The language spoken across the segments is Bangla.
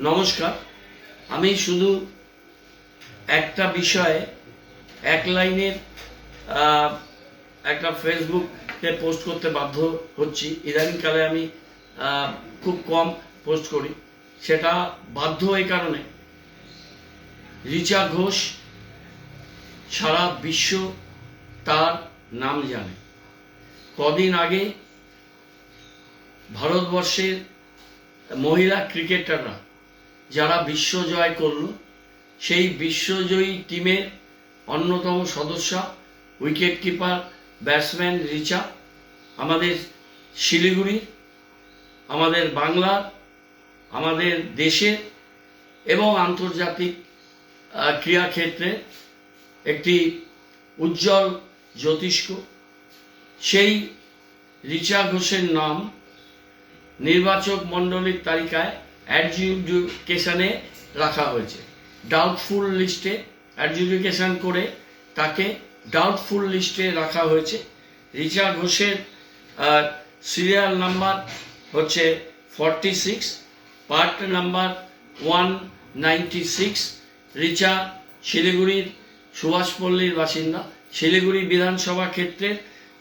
নমস্কার। আমি শুধু একটা বিষয়ে এক লাইনের একটা ফেসবুকে পোস্ট করতে বাধ্য হচ্ছি। ইদানিংকালে আমি খুব কম পোস্ট করি। সেটা বাধ্য এই কারণে, রিচা ঘোষ সারা বিশ্ব তার নাম জানে। কদিন আগে ভারতবর্ষের মহিলা ক্রিকেটাররা যারা বিশ্ব জয় করল, সেই বিশ্বজয়ী টিমের অন্যতম সদস্য উইকেট কিপার ব্যাটসম্যান রিচা আমাদের শিলিগুড়ি, আমাদের বাংলার, আমাদের দেশের এবং আন্তর্জাতিক ক্রীড়াক্ষেত্রে একটি উজ্জ্বল জ্যোতিষ্ক। সেই রিচা ঘোষের নাম নির্বাচক মণ্ডলীর তালিকায় অ্যাডজুডিকেশনে রাখা হয়েছে। ডাউটফুল লিস্টে অ্যাডজুডিকেশন করে তাকে ডাউটফুল লিস্টে রাখা হয়েছে। রিচা ঘোষের সিরিয়াল নাম্বার হচ্ছে 46, পার্ট নাম্বার 196। রিচা শিলিগুড়ির সুভাষপল্লীর বাসিন্দা। শিলিগুড়ি বিধানসভা ক্ষেত্রের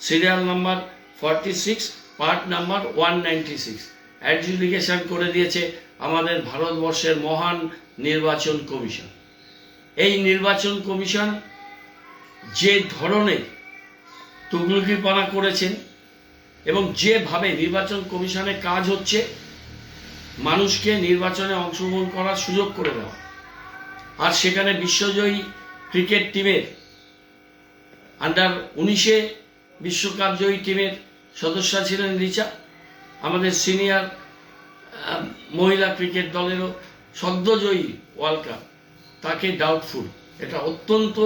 serial number 46, part number 196 adjudication করে দিয়েছে আমাদের ভারতবর্ষের মহান নির্বাচন কমিশন। এই নির্বাচন কমিশন যে ধরনের তুগলকিপনা করেছেন এবং যেভাবে নির্বাচন কমিশনের কাজ হচ্ছে মানুষকে নির্বাচনে অংশগ্রহণ করার সুযোগ করে দেওয়া, আর সেখানে বিশ্বজয়ী ক্রিকেট টিমের আন্ডার-19 বিশ্বকাপ জয়ী টিমের সদস্য ছিলেন রিচা। আমাদের সিনিয়র মহিলা ক্রিকেট দলেরও সদ্যজয়ী ওয়ার্ল্ড কাপ, তাকে ডাউটফুল। এটা অত্যন্ত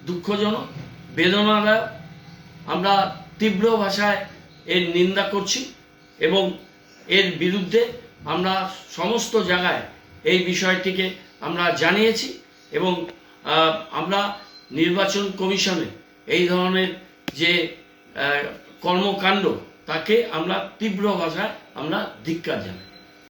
দুঃখজনক, বেদনাদায়ক। আমরা তীব্র ভাষায় এর নিন্দা করছি এবং এর বিরুদ্ধে আমরা সমস্ত জায়গায় এই বিষয়টিকে আমরা জানিয়েছি এবং আমরা নির্বাচন কমিশনে এই ধরনের যে কর্মকাণ্ড, তাকে আমরা তীব্র ভাষায় আমরা ধিক্কার জানাই।